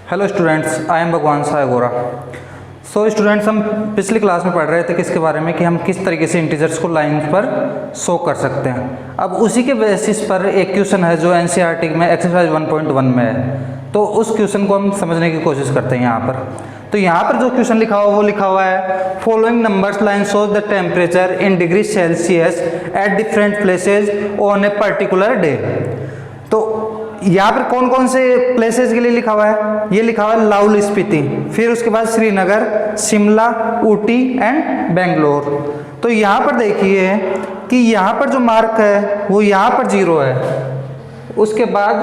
Hello students, I am भगवान साय गोरा। So students, हम पिछली क्लास में पढ़ रहे थे किसके बारे में कि हम किस तरीके से इंटीजर्स को लाइन पर शो कर सकते हैं। अब उसी के बेसिस पर एक क्वेश्चन है जो एनसीईआरटी में एक्सरसाइज 1.1 में है, तो उस क्वेश्चन को हम समझने की कोशिश करते हैं यहाँ पर। तो यहाँ पर जो क्वेश्चन लिखा हुआ वो लिखा हुआ है following numbers line shows the temperature in degree Celsius at different places on a particular day. तो यहाँ पर कौन कौन से प्लेसेस के लिए लिखा हुआ है? ये लिखा हुआ है लाहौल स्पीति, फिर उसके बाद श्रीनगर, शिमला, ऊटी एंड बेंगलोर। तो यहाँ पर देखिए कि यहाँ पर जो मार्क है वो यहाँ पर 0 है, उसके बाद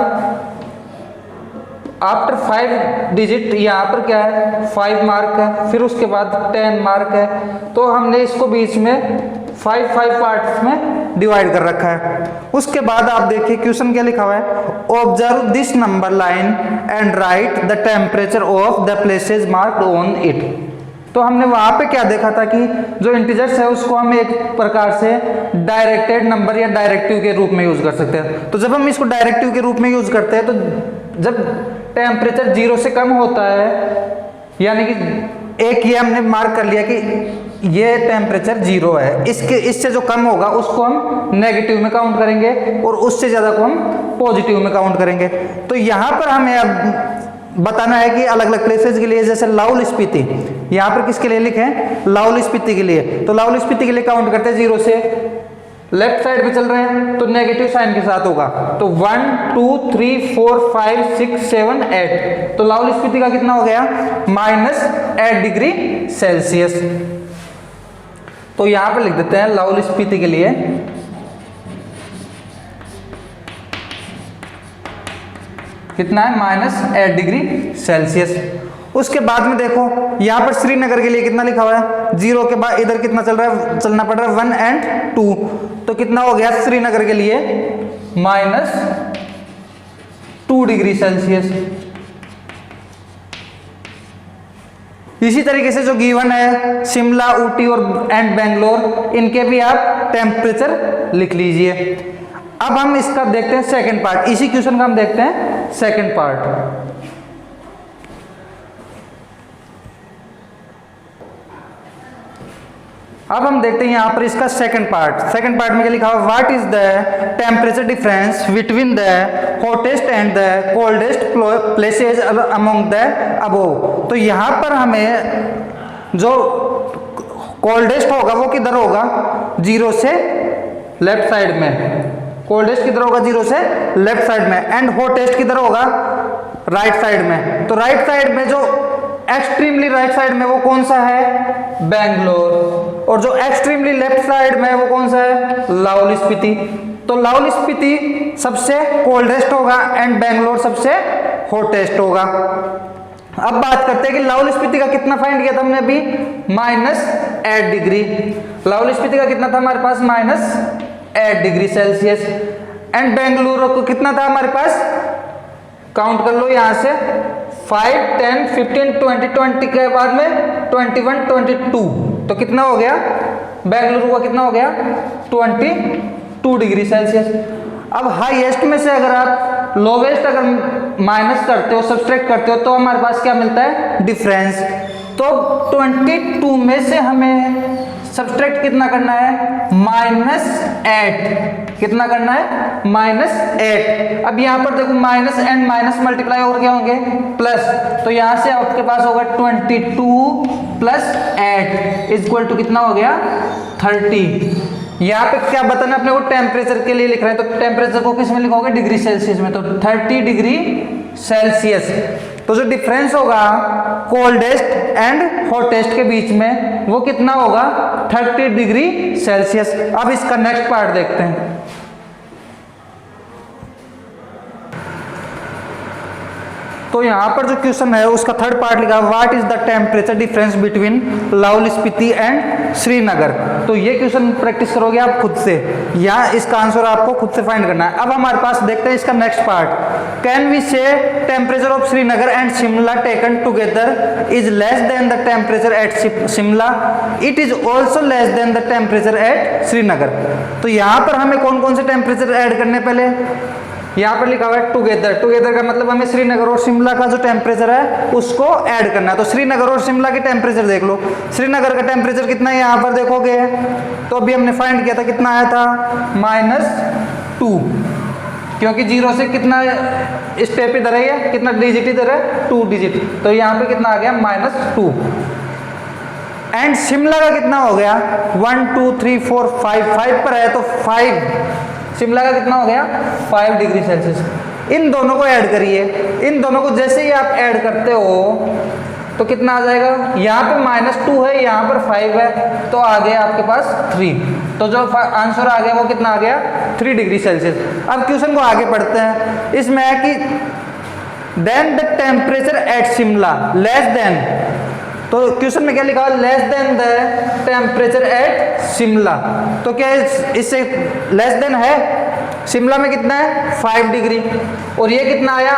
आफ्टर 5 डिजिट यहाँ पर क्या है 5 मार्क है, फिर उसके बाद 10 मार्क है। तो हमने इसको बीच में 5 पार्ट्स में डिवाइड कर रखा है। उसके बाद आप देखिए क्वेश्चन क्या लिखा हुआ है, observe this number line and right the temperature of the places marked on it. तो हमने वहाँ पे क्या देखा था कि जो इंटीजर्स है उसको हम एक प्रकार से डायरेक्टेड नंबर या डायरेक्टिव के रूप में यूज कर सकते हैं। तो जब हम इसको डायरेक्टिव के रूप में यूज करते हैं तो जब टेम्परेचर 0 से कम होता है, यानी कि एक ये हमने मार्क कर लिया कि ये टेम्परेचर 0 है, इससे जो कम होगा उसको हम नेगेटिव में काउंट करेंगे और उससे ज़्यादा को हम पॉजिटिव में काउंट करेंगे। तो यहाँ पर हमें अब बताना है कि अलग अलग प्लेसेस के लिए, जैसे लाहौल स्पीति, यहाँ पर किसके लिए लिखें? लाहौल स्पीति के लिए। तो लाहौल स्पीति के लिए काउंट करते हैं 0 से, लेफ्ट साइड पे चल रहे हैं तो नेगेटिव साइन के साथ होगा। तो 1 2 3 4 5 6 7 8। तो लाहौल स्पीति का कितना हो गया? -8 डिग्री सेल्सियस। तो यहां पर लिख देते हैं लाहौल स्पीति के लिए कितना है? -8 डिग्री सेल्सियस। उसके बाद में देखो यहाँ पर श्रीनगर के लिए कितना लिखा हुआ है? 0 के बाद इधर कितना चल रहा है? चलना पड़ रहा है 1 और 2। तो कितना हो गया श्रीनगर के लिए? -2 डिग्री सेल्सियस। इसी तरीके से जो गिवन है शिमला, ऊटी और एंड बेंगलोर, इनके भी आप टेम्परेचर लिख लीजिए। अब हम इसका देखते हैं सेकंड पार्ट, इसी क्वेश्चन का हम देखते हैं सेकंड पार्ट। अब हम देखते हैं यहाँ पर इसका सेकंड पार्ट। सेकंड पार्ट में क्या लिखा हुआ? What is the temperature difference between the hottest and the coldest places among the above. तो यहाँ पर हमें जो कोल्डेस्ट होगा वो किधर होगा? 0 से लेफ्ट साइड में। कोल्डेस्ट किधर होगा? 0 से लेफ्ट साइड में। एंड हॉटेस्ट किधर होगा? राइट साइड में। तो राइट साइड में जो एक्सट्रीमली राइट साइड में वो कौन सा है? बेंगलोर। और जो एक्सट्रीमली लेफ्ट साइड में वो कौन सा है? लाहौल स्पीति। तो लाहौल स्पीति सबसे कोल्डेस्ट होगा एंड बेंगलोर सबसे हॉटेस्ट होगा। अब बात करते हैं कि लाहौल स्पीति का कितना फाइंड किया था हमने अभी? -8 डिग्री। लाहौल स्पीति का कितना था हमारे पास? -8 डिग्री सेल्सियस। एंड बेंगलुरु को कितना था हमारे पास? काउंट कर लो यहाँ से 5 10 15 20 20 के बाद में 21 22। तो कितना हो गया? बेंगलुरु का कितना हो गया? 22 डिग्री सेल्सियस। अब हाईएस्ट में से अगर आप लोवेस्ट अगर माइनस करते हो, सब्सट्रैक्ट करते हो, तो हमारे पास क्या मिलता है? डिफरेंस। तो 22 में से हमें सब्सट्रैक्ट कितना करना है? -8। कितना करना है? -8। अब यहाँ पर देखो माइनस एंड माइनस मल्टीप्लाई और क्या होंगे? प्लस। तो यहाँ से आपके पास होगा 22 + 8 इक्वल टू कितना हो गया? 30। यहाँ पे क्या बताना अपने को? टेम्परेचर के लिए लिख रहे हैं, तो टेम्परेचर को किस में लिखोगे? डिग्री सेल्सियस में। तो 30 डिग्री सेल्सियस। तो जो डिफरेंस होगा कोल्डेस्ट एंड हॉटेस्ट के बीच में वो कितना होगा? 30 डिग्री सेल्सियस। अब इसका नेक्स्ट पार्ट देखते हैं। तो यहाँ पर जो क्वेश्चन है उसका थर्ड पार्ट लिखा है what is the temperature difference between Lahaul Spiti and Srinagar. तो ये क्वेश्चन प्रैक्टिस करोगे आप खुद से, या इसका आंसर आपको खुद से फाइंड करना है। अब हमारे पास देखते हैं इसका नेक्स्ट पार्ट। कैन वी से temperature of Srinagar and Shimla taken together is less than the temperature at Shimla? It is also less than the temperature eight Srinagar. तो यहाँ पर हमें कौन कौन से टेम्परेचर ऐड करने? पहले यहाँ पर लिखा हुआ है टुगेदर। टुगेदर का मतलब हमें श्रीनगर और शिमला का जो टेम्परेचर है उसको ऐड करना है। तो श्रीनगर और शिमला की टेम्परेचर देख लो। श्रीनगर का टेम्परेचर कितना है यहाँ पर देखोगे, तो अभी हमने फाइंड किया था, कितना आया था -2, क्योंकि 0 से कितना स्टेप इधर है, कितना डिजिट इधर है, 2 डिजिट, तो यहाँ पे कितना आ गया -2। एंड शिमला का कितना हो गया 1 2 3 4 5 पर है, तो 5 शिमला का कितना हो गया 5 डिग्री सेल्सियस। इन दोनों को ऐड करिए, इन दोनों को जैसे ही आप ऐड करते हो तो कितना आ जाएगा, यहाँ पे -2 है, यहाँ पर 5 है, तो आ गया आपके पास 3। तो जो आंसर आ गया वो कितना आ गया 3 डिग्री सेल्सियस। अब क्वेश्चन को आगे पढ़ते हैं। इसमें है कि then the temperature at Shimla less than, तो क्वेश्चन में क्या लिखा है, less than the temperature at Shimla. तो क्या इससे लेस देन है, शिमला में कितना है 5 डिग्री, और ये कितना आया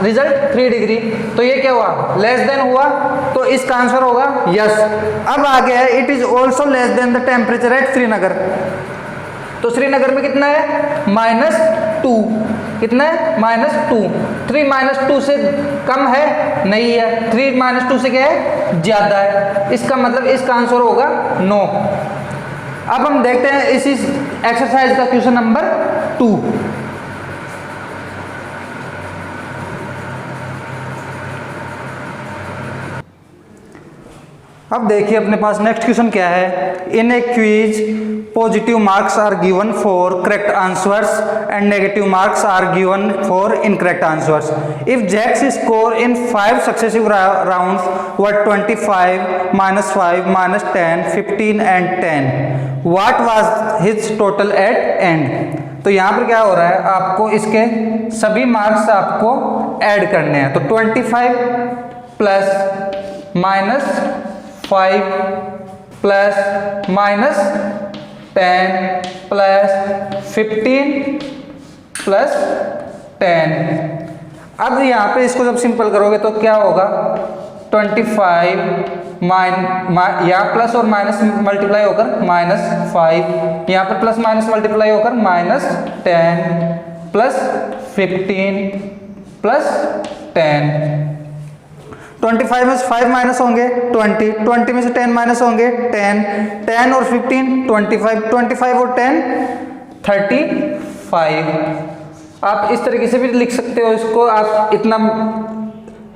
रिजल्ट 3 डिग्री, तो ये क्या हुआ लेस देन हुआ, तो इसका आंसर होगा यस। अब आगे है it is also less than the temperature eight Srinagar. तो श्रीनगर में कितना है -2, कितना है -2। 3 -2 से कम है नहीं है, 3 -2 से क्या है ज्यादा है, इसका मतलब इसका आंसर होगा 9। अब हम देखते हैं इसी एक्सरसाइज का क्वेश्चन नंबर 2। अब देखिए अपने पास नेक्स्ट क्वेश्चन क्या है। In a quiz positive marks are given for correct answers and negative marks are given for incorrect answers. If Jack's score in 5 successive rounds were 25, -5, -10, 15 and 10, what was his total at end. तो यहाँ पर क्या हो रहा है, आपको इसके सभी मार्क्स आपको ऐड करने हैं। तो 25 प्लस -5 प्लस -10 प्लस 15 प्लस 10। अब यहाँ पे इसको जब सिंपल करोगे तो क्या होगा 25 यहाँ प्लस और माइनस मल्टीप्लाई होकर -5, यहाँ पर प्लस माइनस मल्टीप्लाई होकर -10 प्लस 15 प्लस 10। 25 में से 5 माइनस होंगे 20, 20 में से 10 माइनस होंगे 10, 10 और 15 25, 25 और 10 35। आप इस तरीके से भी लिख सकते हो इसको। आप इतना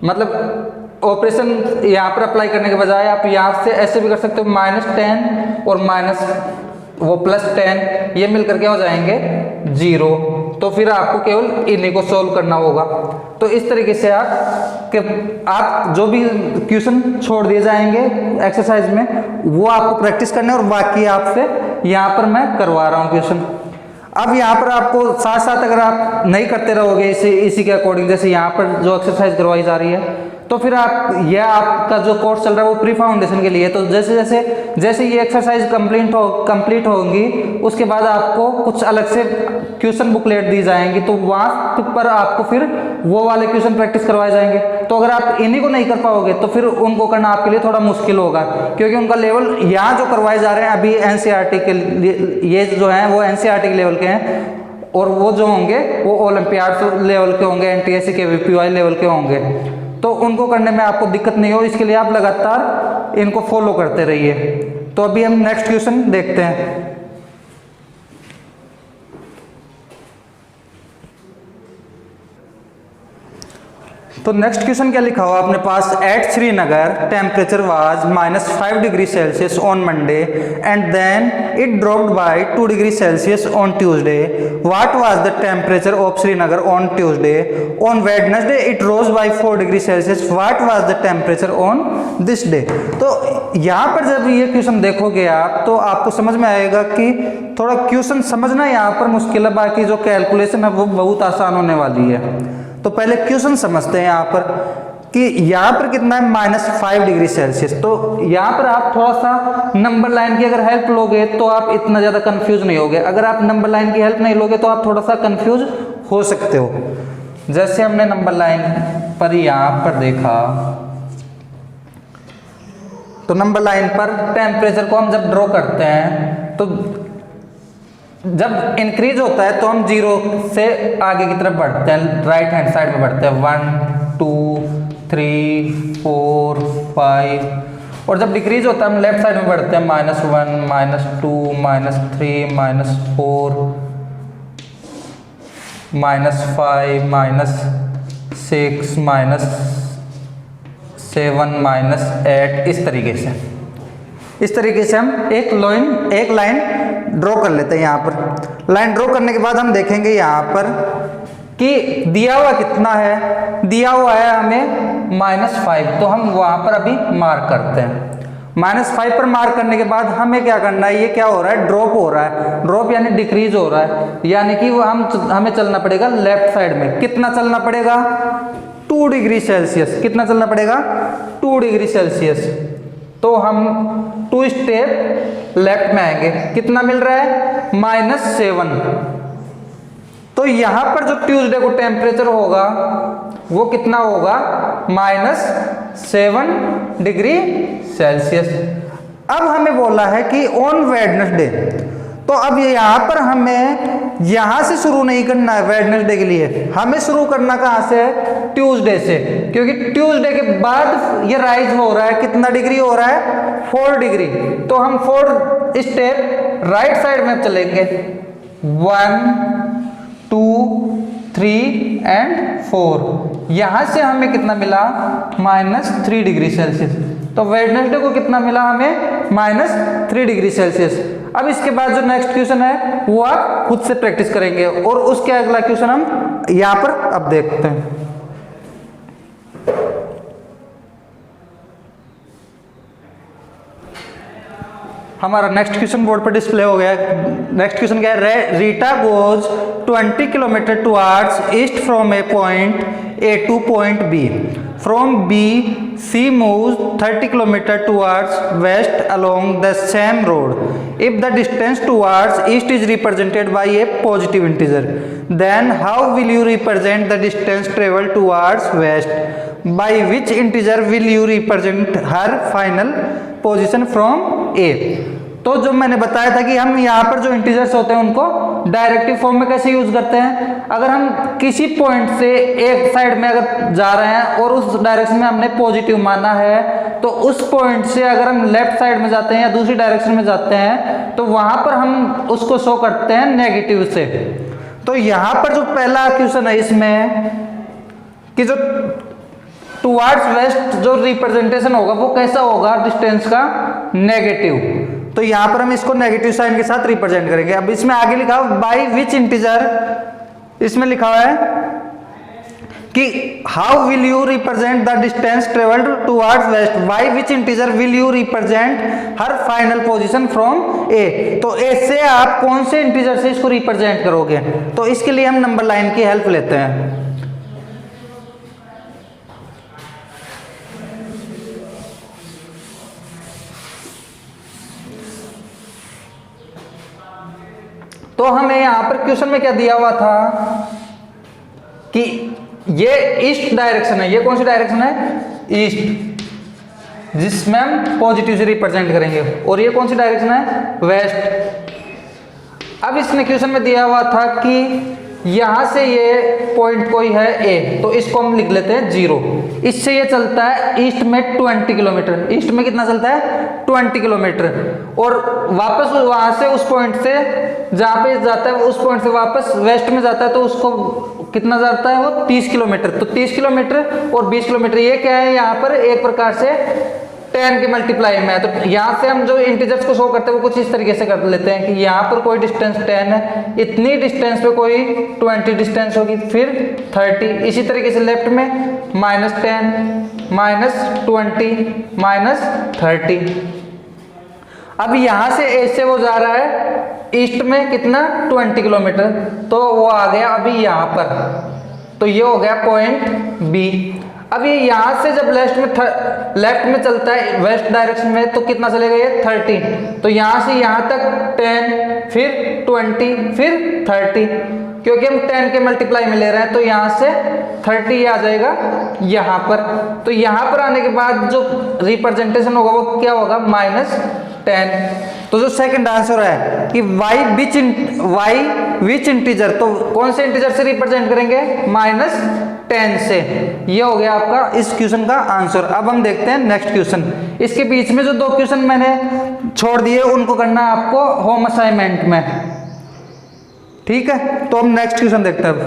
मतलब ऑपरेशन यहाँ पर अप्लाई करने के बजाय आप यहाँ से ऐसे भी कर सकते हो, -10 और +10 ये मिलकर क्या हो जाएंगे 0। तो फिर आपको केवल इन्हीं को सोल्व करना होगा। तो इस तरीके से आप जो भी क्वेश्चन छोड़ दिए जाएंगे एक्सरसाइज में वो आपको प्रैक्टिस करना है, और बाकी आपसे यहाँ पर मैं करवा रहा हूँ क्वेश्चन। अब यहाँ पर आपको साथ साथ अगर आप नहीं करते रहोगे इसी के अकॉर्डिंग, जैसे यहाँ पर जो एक्सरसाइज करवाई जा रही है, तो फिर आपका जो कोर्स चल रहा है वो प्री फाउंडेशन के लिए। तो जैसे ये एक्सरसाइज कंप्लीट होंगी उसके बाद आपको कुछ अलग से क्वेश्चन बुकलेट दी जाएंगी, तो वहाँ पर आपको फिर वो वाले क्वेश्चन प्रैक्टिस करवाए जाएंगे। तो अगर आप इन्हीं को नहीं कर पाओगे तो फिर उनको करना आपके लिए थोड़ा मुश्किल होगा, क्योंकि उनका लेवल यहाँ जो करवाए जा रहे हैं अभी एनसीईआरटी के लिए, ये जो हैं वो एनसीईआरटी के लेवल के हैं, और वो जो होंगे वो ओलंपियाड लेवल के होंगे, एनटीएससी के वीपीवाई लेवल के होंगे। तो उनको करने में आपको दिक्कत नहीं हो, इसके लिए आप लगातार इनको फॉलो करते रहिए। तो अभी हम नेक्स्ट क्वेश्चन देखते हैं। तो नेक्स्ट क्वेश्चन क्या लिखा हुआ अपने पास, at Srinagar temperature was -5 degree Celsius on Monday and then it dropped by 2 degree Celsius on Tuesday. What was the temperature of Srinagar on Tuesday. On Wednesday it rose by 4 degree Celsius. What was the temperature on this day. तो यहाँ पर जब ये question देखोगे आप तो आपको समझ में आएगा कि थोड़ा क्वेश्चन समझना यहाँ पर मुश्किल है, बाकी जो कैलकुलेशन है वो बहुत आसान होने वाली है। तो पहले क्वेश्चन समझते हैं यहाँ पर कि यहाँ पर कितना है -5 डिग्री सेल्सियस। तो यहाँ पर आप थोड़ा सा नंबर लाइन की अगर हेल्प लोगे तो आप इतना ज़्यादा कंफ्यूज नहीं होगे। अगर आप नंबर लाइन की हेल्प नहीं लोगे तो आप थोड़ा सा कंफ्यूज हो सकते हो। जैसे हमने नंबर लाइन पर यहाँ पर देखा, तो नंबर लाइन पर टेम्परेचर को हम जब ड्रॉ करते हैं तो जब इंक्रीज होता है तो हम 0 से आगे की तरफ बढ़ते हैं, राइट हैंड साइड में बढ़ते हैं, 1 2 3 4 5, और जब डिक्रीज होता है हम लेफ्ट साइड में बढ़ते हैं, -1 -2 -3 -4 -5 -6 -7 -8, इस तरीके से हम एक लाइन ड्रॉ कर लेते हैं। यहाँ पर लाइन ड्रॉ करने के बाद हम देखेंगे यहाँ पर कि दिया हुआ कितना है, दिया हुआ है हमें -5, तो हम वहाँ पर अभी मार्क करते हैं। -5 पर मार्क करने के बाद हमें क्या करना है, ये क्या हो रहा है, ड्रॉप हो रहा है, ड्रॉप यानी डिक्रीज हो रहा है, यानी कि वो हमें चलना पड़ेगा लेफ्ट साइड में। कितना चलना पड़ेगा, 2 डिग्री सेल्सियस। कितना चलना पड़ेगा, 2 डिग्री सेल्सियस। तो हम 2 स्टेप लेफ्ट में आएंगे, कितना मिल रहा है, -7। तो यहां पर जो ट्यूसडे को टेम्परेचर होगा वो कितना होगा, -7 डिग्री सेल्सियस। अब हमें बोला है कि ऑन वेडनेसडे, तो अब यहाँ पर हमें यहाँ से शुरू नहीं करना है वेडनेसडे के लिए, हमें शुरू करना कहाँ से है, ट्यूसडे से, क्योंकि ट्यूसडे के बाद ये राइज हो रहा है, कितना डिग्री हो रहा है, 4 डिग्री। तो हम 4 स्टेप राइट साइड में चलेंगे, 1 2 3 एंड 4। यहाँ से हमें कितना मिला, -3 डिग्री सेल्सियस। तो वेडनेसडे को कितना मिला हमें, -3 डिग्री सेल्सियस। अब इसके बाद जो नेक्स्ट क्वेश्चन है वो आप खुद से प्रैक्टिस करेंगे, और उसके अगला क्वेश्चन हम यहाँ पर अब देखते हैं। हमारा नेक्स्ट क्वेश्चन बोर्ड पर डिस्प्ले हो गया। नेक्स्ट क्वेश्चन क्या है, Rita goes 20 kilometre towards east from A point A to point B. From B, she moves 30 kilometer towards west along the same road. If the distance towards east is represented by a positive integer, then how will you represent the distance traveled towards west? By which integer will you represent her final position from A? तो जो मैंने बताया था कि हम यहाँ पर जो इंटीजर्स होते हैं उनको डायरेक्टिव फॉर्म में कैसे यूज करते हैं। अगर हम किसी पॉइंट से एक साइड में अगर जा रहे हैं और उस डायरेक्शन में हमने पॉजिटिव माना है, तो उस पॉइंट से अगर हम लेफ्ट साइड में जाते हैं या दूसरी डायरेक्शन में जाते हैं तो वहां पर हम उसको शो करते हैं नेगेटिव से। तो यहाँ पर जो पहला क्वेश्चन है इसमें कि जो टुवर्ड्स वेस्ट जो रिप्रेजेंटेशन होगा वो कैसा होगा, डिस्टेंस का नेगेटिव। तो यहाँ पर हम इसको नेगेटिव साइन के साथ रिप्रेजेंट करेंगे। अब इसमें आगे लिखा हुआ बाय विच इंटीजर, इसमें लिखा हुआ है कि how will you represent the distance travelled towards west, by which integer will you represent her final position from A. तो ए से आप कौन से इंटीजर से इसको रिप्रेजेंट करोगे, तो इसके लिए हम नंबर लाइन की हेल्प लेते हैं। तो हमें यहां पर क्वेश्चन में क्या दिया हुआ था कि ये ईस्ट डायरेक्शन है, ये कौन सी डायरेक्शन है, ईस्ट, जिसमें हम पॉजिटिव से रिप्रेजेंट करेंगे, और ये कौन सी डायरेक्शन है, वेस्ट। अब इसने क्वेश्चन में दिया हुआ था कि यहां से ये पॉइंट कोई है ए, तो इसको हम लिख लेते हैं 0। इससे ये चलता है ईस्ट में 20 किलोमीटर, ईस्ट में कितना चलता है, 20 किलोमीटर, और वापस वहां से उस पॉइंट से जहां पे जाता है उस पॉइंट से वापस वेस्ट में जाता है, तो उसको कितना जाता है, वो 30 किलोमीटर। तो 30 किलोमीटर और 20 किलोमीटर, ये क्या है, यहाँ पर एक प्रकार से 10 के मल्टीप्लाई में है। तो यहाँ से हम जो इंटीजर्स को शो करते हैं वो कुछ इस तरीके से कर लेते हैं कि यहाँ पर कोई डिस्टेंस 10 है, इतनी डिस्टेंस पे कोई 20 डिस्टेंस होगी, फिर 30, इसी तरीके से लेफ्ट में -10 -20 -30। अब यहाँ से ए से वो जा रहा है ईस्ट में कितना, 20 किलोमीटर, तो वो आ गया अभी यहाँ पर, तो ये हो गया पॉइंट बी। अब ये यहाँ से जब लेफ्ट में चलता है वेस्ट डायरेक्शन में, तो कितना चलेगा ये 30, तो यहाँ से यहाँ तक 10, फिर 20, फिर 30, क्योंकि हम 10 के मल्टीप्लाई में ले रहे हैं, तो यहाँ से 30 आ जाएगा यहाँ पर। तो यहाँ पर आने के बाद जो रिप्रेजेंटेशन होगा वो क्या होगा, 10। तो जो सेकंड आंसर है कि y विच इंटीजर, तो कौन से इंटीजर से रिप्रेजेंट करेंगे, -10 से। ये हो गया आपका इस क्वेश्चन का आंसर। अब हम देखते हैं नेक्स्ट क्वेश्चन। इसके बीच में जो 2 क्वेश्चन मैंने छोड़ दिए उनको करना है आपको होम असाइनमेंट में, ठीक है। तो हम नेक्स्ट क्वेश्चन देखते हैं अब।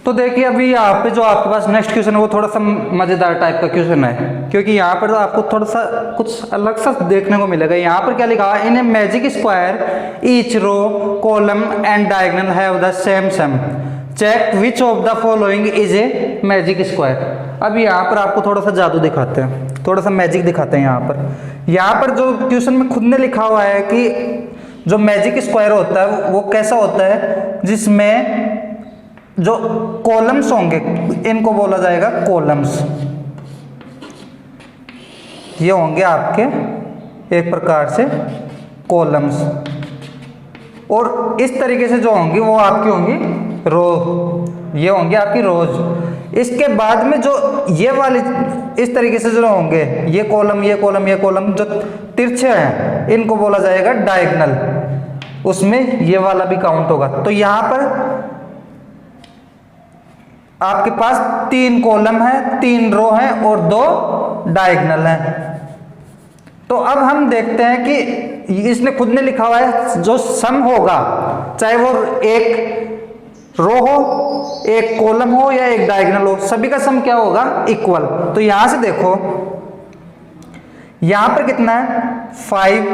तो देखिए अभी यहाँ पे जो आपके पास नेक्स्ट क्वेश्चन है वो थोड़ा सा मजेदार टाइप का क्वेश्चन है, क्योंकि यहाँ पर तो आपको थोड़ा सा कुछ अलग सा देखने को मिलेगा। यहाँ पर क्या लिखा है, in a magic square each row column and diagonal have the same sum, check which of the following is a magic square. अब यहाँ पर आपको थोड़ा सा जादू दिखाते हैं, थोड़ा सा मैजिक दिखाते हैं। यहाँ पर जो क्वेश्चन में खुद ने लिखा हुआ है कि जो मैजिक स्क्वायर होता है वो कैसा होता है, जिसमें जो कॉलम्स होंगे इनको बोला जाएगा कॉलम्स। ये होंगे आपके एक प्रकार से कॉलम्स, और इस तरीके से जो होंगी वो आपकी होंगी रो, ये होंगी आपकी रोज। इसके बाद में जो ये वाली इस तरीके से जो होंगे ये कॉलम ये कॉलम ये कॉलम जो तिरछे हैं इनको बोला जाएगा डायगोनल, उसमें ये वाला भी काउंट होगा। तो यहाँ पर आपके पास 3 कॉलम है, 3 रो है और 2 डायगोनल है। तो अब हम देखते हैं कि इसने खुद ने लिखा हुआ है जो सम होगा, चाहे वो एक रो हो, एक कॉलम हो या एक डायगोनल हो, सभी का सम क्या होगा, इक्वल। तो यहां से देखो यहां पर कितना है 5,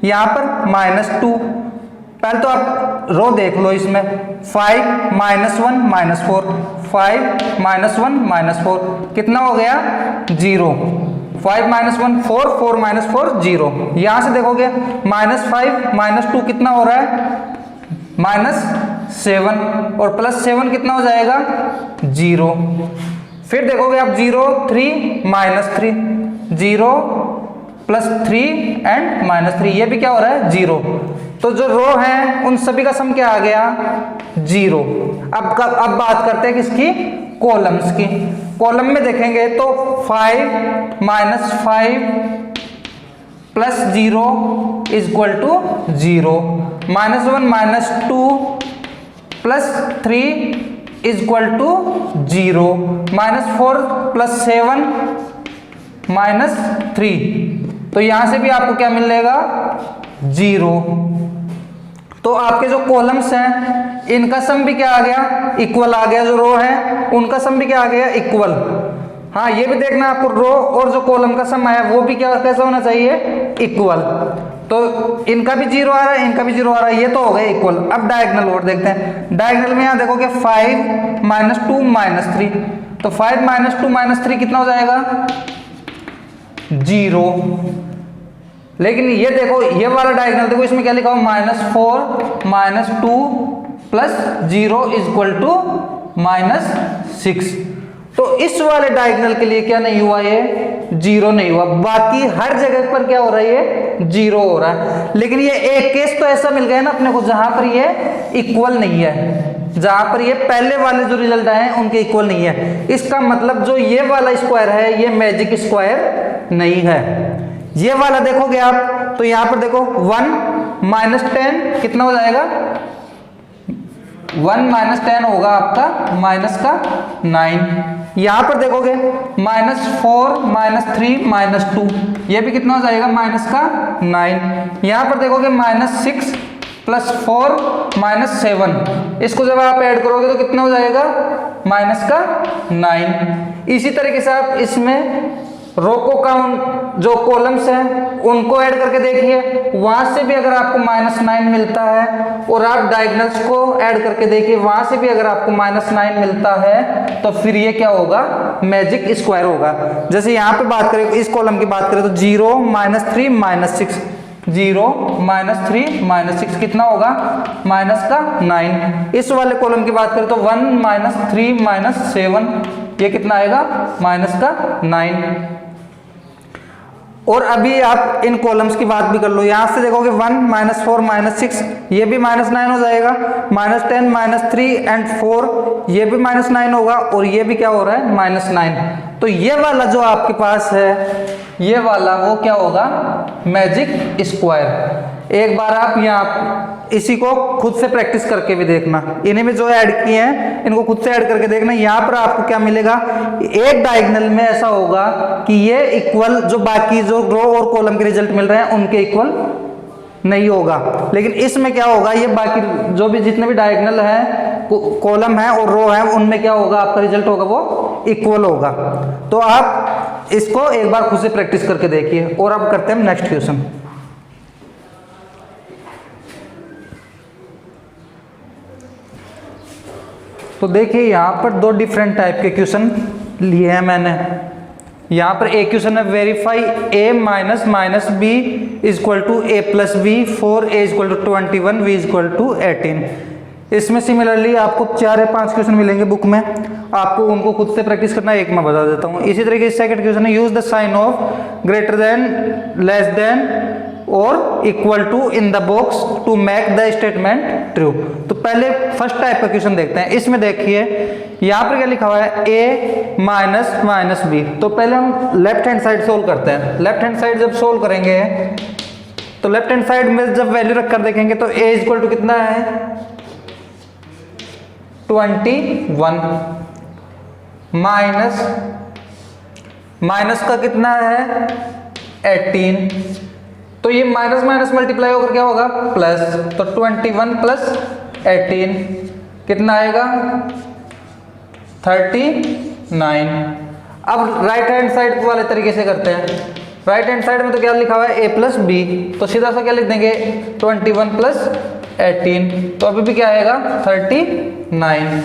यहां पर -2। पहले तो आप रो देख लो, इसमें 5 -1 -4, 5 -1 -4 कितना हो गया 0। 5 -1 4, 4 -4 0। यहां से देखोगे -5 -2 कितना हो रहा है -7, और +7 कितना हो जाएगा 0। फिर देखोगे आप 0 3 -3, 0 +3 एंड -3, ये भी क्या हो रहा है 0। तो जो रो है उन सभी का सम क्या आ गया 0। अब बात करते हैं किसकी, कॉलम्स की। कॉलम में देखेंगे तो 5 -5 +0 = 0, -1 -2 +3 = 0, -4 +7 -3। तो यहां से भी आपको क्या मिलेगा 0। तो आपके जो कॉलम्स हैं इनका सम भी क्या आ गया, इक्वल आ गया। जो रो है उनका सम भी क्या आ गया, इक्वल। हाँ, ये भी देखना आपको रो और जो कॉलम का सम आया वो भी क्या कैसा होना चाहिए, इक्वल। तो इनका भी 0 आ रहा है, इनका भी 0 आ रहा है, ये तो हो गए इक्वल। अब डायगोनल और देखते हैं। डायगोनल में यहाँ देखोगे 5 -2 -3, तो 5 -2 -3 कितना हो जाएगा 0। लेकिन ये देखो ये वाला डायगोनल देखो, इसमें क्या लिखा हो -4 -2 +0 = -6। तो इस वाले डायगोनल के लिए क्या नहीं हुआ, ये 0 नहीं हुआ। बाकी हर जगह पर क्या हो रहा है, ये 0 हो रहा है। लेकिन ये एक केस तो ऐसा मिल गया ना अपने को जहां पर ये इक्वल नहीं है, जहां पर ये पहले वाले जो रिजल्ट आए हैं उनके इक्वल नहीं है। इसका मतलब जो ये वाला स्क्वायर है ये मैजिक स्क्वायर नहीं है। ये वाला देखोगे आप तो यहां पर देखो 1 -10 कितना हो जाएगा, 1 -10 होगा आपका -9। यहां पर देखोगे -4 -3 -2, ये भी कितना हो जाएगा -9। यहां पर देखोगे -6 +4 -7, इसको जब आप ऐड करोगे तो कितना हो जाएगा -9। इसी तरीके से आप इसमें रो को काउंट जो कॉलम्स हैं उनको ऐड करके देखिए, वहां से भी अगर आपको -9 मिलता है, और आप डायगोनल्स को ऐड करके देखिए, वहां से भी अगर आपको -9 मिलता है, तो फिर ये क्या होगा, मैजिक स्क्वायर होगा। जैसे यहाँ पे बात करें, इस कॉलम की बात करें तो 0 -3 -6, 0 -3 -6 कितना होगा -9। इस वाले कॉलम की बात करें तो 1 -3 -7, ये कितना आएगा -9। और अभी आप इन कॉलम्स की बात भी कर लो, यहां से देखोगे 1 -4 -6, ये भी -9 हो जाएगा। -10 -3 एंड 4, ये भी -9 होगा, और ये भी क्या हो रहा है -9। तो ये वाला जो आपके पास है, ये वाला वो क्या होगा, मैजिक स्क्वायर। एक बार आप यहाँ इसी को खुद से प्रैक्टिस करके भी देखना, इन्हें में जो ऐड किए हैं इनको खुद से ऐड करके देखना। यहाँ पर आपको क्या मिलेगा, एक डायगोनल में ऐसा होगा कि ये इक्वल, जो बाकी जो रो और कॉलम के रिजल्ट मिल रहे हैं उनके इक्वल नहीं होगा, लेकिन इसमें क्या होगा, ये बाकी जो भी जितने भी डायगोनल है, कॉलम है और रो है, उनमें क्या होगा, आपका रिजल्ट होगा वो इक्वल होगा। तो आप इसको एक बार खुद से प्रैक्टिस करके देखिए। और अब करते हैं नेक्स्ट क्वेश्चन। तो देखिए यहाँ पर दो डिफरेंट टाइप के क्वेश्चन लिए हैं मैंने। यहाँ पर एक क्वेश्चन है, verify a minus minus B is equal to a plus B for a is equal to 21 v is equal to 18। इसमें सिमिलरली आपको 4 या 5 क्वेश्चन मिलेंगे बुक में, आपको उनको खुद से प्रैक्टिस करना है, एक मैं बता देता हूँ। इसी तरीके से सेकंड क्वेश्चन है, use the sign of greater than, less than और equal to in the box to make the statement true. तो पहले फर्स्ट टाइप का क्वेश्चन देखते हैं। इसमें देखिए यहाँ पर क्या लिखा हुआ है, a माइनस माइनस बी। तो पहले हम लेफ्ट हैंड साइड सोल्व करते हैं। लेफ्ट हैंड साइड जब सोल्व करेंगे तो लेफ्ट हैंड साइड में जब वैल्यू रख कर देखेंगे तो a इज इक्वल टू कितना है, 21 माइनस माइनस का कितना है 18। तो ये माइनस माइनस मल्टीप्लाई होकर क्या होगा, प्लस। तो 21 प्लस 18 कितना आएगा, 39। अब राइट हैंड साइड वाले तरीके से करते हैं। राइट हैंड साइड में तो क्या लिखा हुआ है, a प्लस बी, तो सीधा सा क्या लिख देंगे, 21 प्लस 18। तो अभी भी क्या आएगा, 39।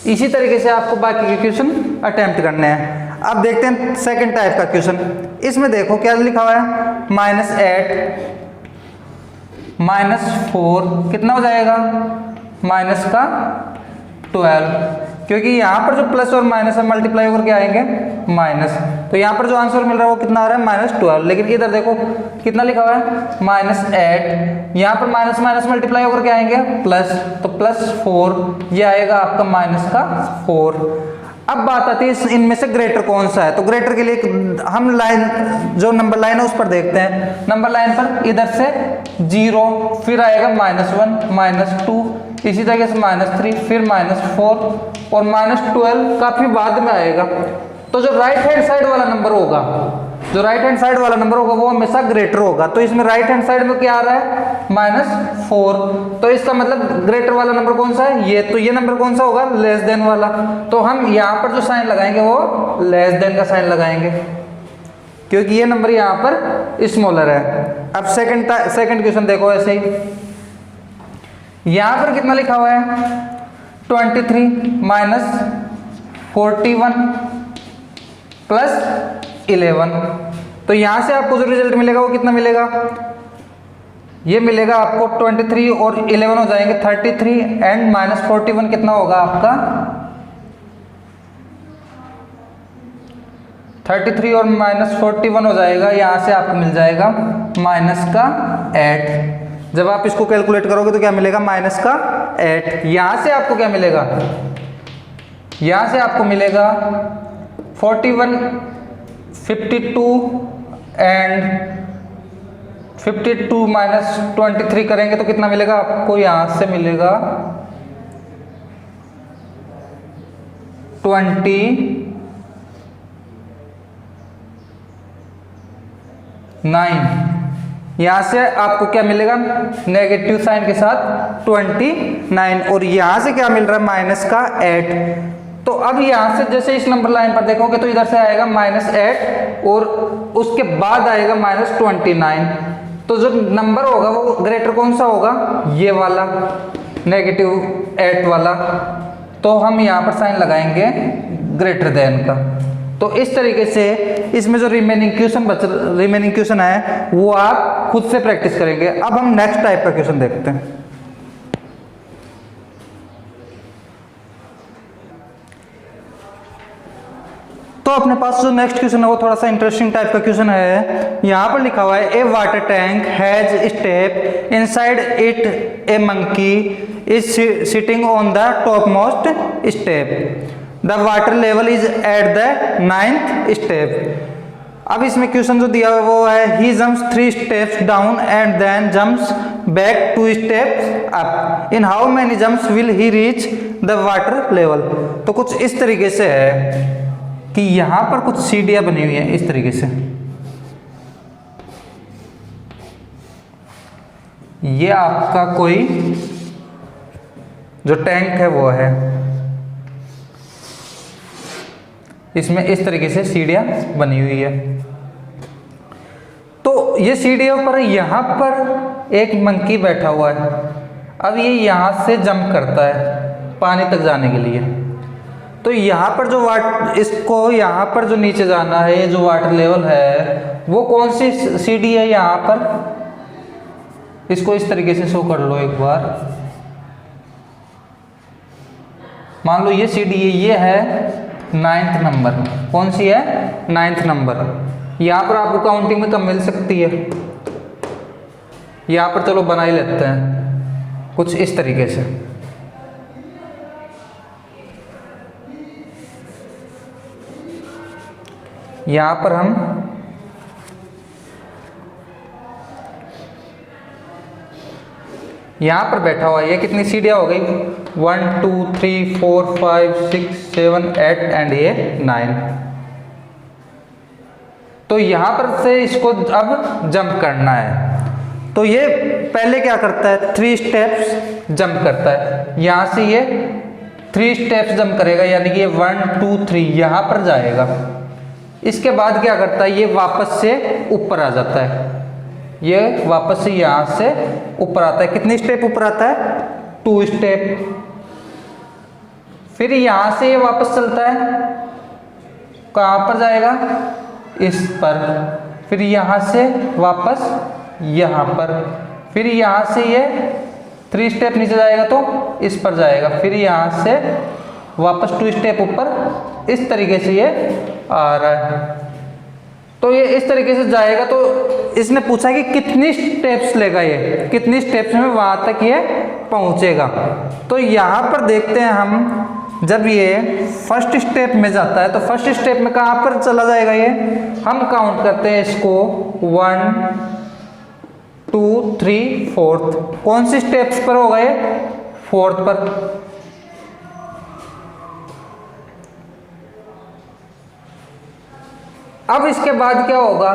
इसी तरीके से आपको बाकी के क्वेश्चन अटेम्प्ट करने हैं। अब देखते हैं सेकंड टाइप का क्वेश्चन। इसमें देखो क्या लिखा हुआ है, -8 माइनस 4 कितना हो जाएगा, माइनस का 12, क्योंकि यहाँ पर जो प्लस और माइनस है मल्टीप्लाई होकर के आएंगे माइनस। तो यहाँ पर जो आंसर मिल रहा है वो कितना आ रहा है, -12। लेकिन इधर देखो कितना लिखा हुआ है, -8, यहाँ पर माइनस माइनस मल्टीप्लाई होकर के आएंगे प्लस, तो +4 ये आएगा आपका माइनस का 4। अब बात आती है इनमें से ग्रेटर कौन सा है। तो ग्रेटर के लिए हम लाइन, जो नंबर लाइन है उस पर देखते हैं। नंबर लाइन पर इधर से 0, फिर आएगा -1 -2, इसी तरीके से -3, फिर -4 और -12 काफी बाद में आएगा। तो जो राइट हैंड साइड वाला नंबर होगा, जो राइट हैंड साइड वाला नंबर होगा वो हमेशा ग्रेटर होगा। तो इसमें राइट हैंड साइड में क्या आ रहा है, -4। तो इसका मतलब ग्रेटर वाला नंबर कौन सा है, ये। तो ये नंबर कौन सा होगा, लेस देन वाला। तो हम यहाँ पर जो साइन लगाएंगे वो लेस देन का साइन लगाएंगे, क्योंकि ये नंबर यहाँ पर स्मॉलर है। अब सेकंड क्वेश्चन देखो ऐसे ही। यहाँ पर कितना लिखा हुआ है, 23 माइनस 41 प्लस 11। तो यहां से आपको जो रिजल्ट मिलेगा वो कितना मिलेगा, ये मिलेगा आपको 23 और 11 हो जाएंगे 33 एंड -41 कितना होगा आपका 33 और -41 हो जाएगा। यहां से आपको मिल जाएगा माइनस का 8। जब आप इसको कैलकुलेट करोगे तो क्या मिलेगा, माइनस का 8। यहां से आपको क्या मिलेगा, यहां से आपको मिलेगा 41, 52 एंड 52 माइनस 23 करेंगे तो कितना मिलेगा आपको, यहां से मिलेगा 29। यहां से आपको क्या मिलेगा, नेगेटिव साइन के साथ 29 और यहां से क्या मिल रहा है, माइनस का 8। तो अब यहां से जैसे इस नंबर लाइन पर देखोगे तो इधर से आएगा -8 और उसके बाद आएगा -29। तो जो नंबर होगा वो ग्रेटर कौन सा होगा, ये वाला -8 वाला। तो हम यहाँ पर साइन लगाएंगे ग्रेटर देन का। तो इस तरीके से इसमें जो रिमेनिंग क्वेश्चन है वो आप खुद से प्रैक्टिस करेंगे। अब हम नेक्स्ट टाइप का क्वेश्चन देखते हैं। तो अपने पास जो नेक्स्ट क्वेश्चन है वो थोड़ा सा इंटरेस्टिंग टाइप का क्वेश्चन है। यहाँ पर लिखा हुआ है, a water tank has step inside it a monkey is sitting on the top most step. The water level is at the 9th step. अब इसमें क्वेश्चन जो दिया हुआ है वो है he jumps 3 steps down and then jumps back 2 steps up, in how many jumps will he reach the water level. तो कुछ इस तरीके से है कि यहाँ पर कुछ सीढ़ियाँ बनी हुई हैं इस तरीके से, ये आपका कोई जो टैंक है वो है, इसमें इस तरीके से सीढ़ियाँ बनी हुई है। तो ये सीढ़ियों पर यहाँ पर एक मंकी बैठा हुआ है। अब ये यहाँ से जंप करता है पानी तक जाने के लिए। तो यहाँ पर जो इसको यहाँ पर जो नीचे जाना है, ये जो वाटर लेवल है वो कौन सी सीढ़ी है यहाँ पर, इसको इस तरीके से शो कर लो एक बार। मान लो ये सीढ़ी है, ये है 9th नंबर। कौन सी है? 9th number. यहाँ पर आपको काउंटिंग में कम मिल सकती है, यहाँ पर चलो बना ही लेते हैं कुछ इस तरीके से। यहाँ पर हम यहाँ पर बैठा हुआ है, ये कितनी सीढ़ियाँ हो गई? 1 2 3 4 5 6 7 8 एंड ये 9। तो यहाँ पर से इसको अब जंप करना है। तो ये पहले क्या करता है? 3 स्टेप्स जंप करता है। यहाँ से ये 3 स्टेप्स जंप करेगा, यानी कि ये 1 2 3 यहाँ पर जाएगा। इसके बाद क्या करता है? ये वापस से ऊपर आ जाता है, ये वापस से यहाँ से ऊपर आता है। कितनी स्टेप ऊपर आता है? 2 स्टेप। फिर यहाँ से ये वापस चलता है, कहाँ पर जाएगा? इस पर। फिर यहाँ से वापस यहाँ पर। फिर यहाँ से ये 3 स्टेप नीचे जाएगा तो इस पर जाएगा। फिर यहाँ से वापस 2 स्टेप ऊपर। इस तरीके से ये आ रहा है। तो ये इस तरीके से जाएगा। तो इसने पूछा कि कितनी स्टेप्स लेगा, ये कितनी स्टेप्स में वहाँ तक ये पहुँचेगा। तो यहाँ पर देखते हैं हम, जब ये फर्स्ट स्टेप में जाता है तो फर्स्ट स्टेप में कहाँ पर चला जाएगा? ये हम काउंट करते हैं इसको 1 2 3 4। कौन सी स्टेप्स पर होगा ये? 4th पर। अब इसके बाद क्या होगा?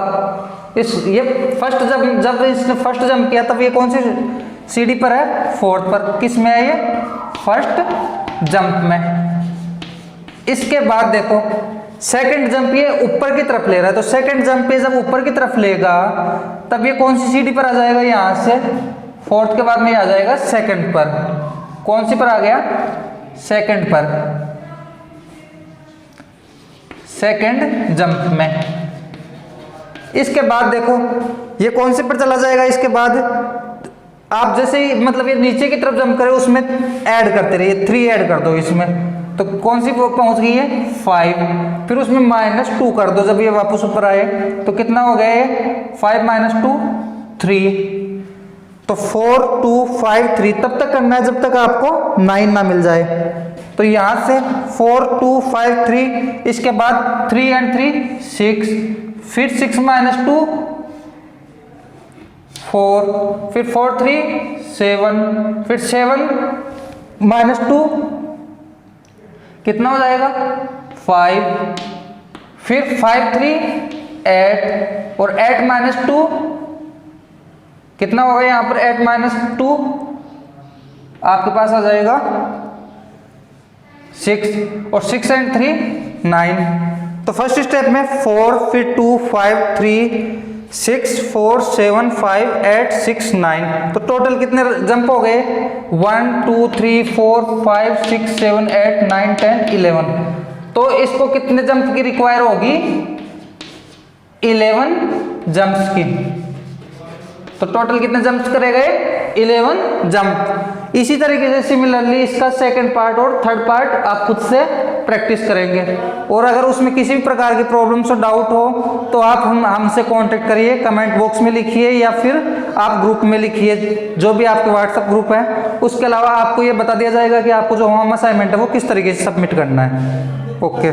ये फर्स्ट जब इसने फर्स्ट जंप किया तब ये कौन सी सीढ़ी पर है? 4th पर। किस में है ये? फर्स्ट जंप में। इसके बाद देखो सेकंड जंप ये ऊपर की तरफ ले रहा है। तो सेकंड जंप पे जब ऊपर की तरफ लेगा तब ये कौन सी सीढ़ी पर आ जाएगा? यहाँ से 4th के बाद में आ जाएगा 2nd पर। कौन सी पर आ गया? 2nd पर, 2nd जंप में। इसके बाद देखो ये कौन से पर चला जाएगा? इसके बाद आप जैसे ही मतलब ये नीचे की तरफ जंप करे उसमें ऐड करते रहिए, 3 ऐड कर दो इसमें। तो कौन सी पहुंच गई है? 5। फिर उसमें -2 कर दो जब ये वापस ऊपर आए। तो कितना हो गया ये? 5 - 2 3। तो 4 2 5 3 तब तक करना है जब तक आपको 9 ना मिल जाए। तो यहाँ से 4 2 5 3, इसके बाद 3 and 3 6, फिर 6 - 2 4, फिर 4 3 7, फिर 7 - 2 कितना हो जाएगा? 5, फिर 5 3 8, और 8 - 2 कितना होगा यहाँ पर? 8 - 2 आपके पास आ जाएगा 6, और 6 and 3 9। तो फर्स्ट स्टेप में 4, फिर 2 5 3 6 4 7 5 8 6 9। तो टोटल कितने जंप हो गए? 1 2 3 4 5 6 7 8 9 10 11। तो इसको कितने जंप की रिक्वायर होगी? 11 जंप्स की। तो टोटल कितने जंप्स करेगा? 11 जंप। इसी तरीके से सिमिलरली इसका सेकंड पार्ट और थर्ड पार्ट आप खुद से प्रैक्टिस करेंगे। और अगर उसमें किसी भी प्रकार की प्रॉब्लम्स और डाउट हो तो आप हमसे कांटेक्ट करिए, कमेंट बॉक्स में लिखिए या फिर आप ग्रुप में लिखिए, जो भी आपके व्हाट्सएप ग्रुप है। उसके अलावा आपको ये बता दिया जाएगा कि आपको जो होम असाइनमेंट है वो किस तरीके से सबमिट करना है। ओके।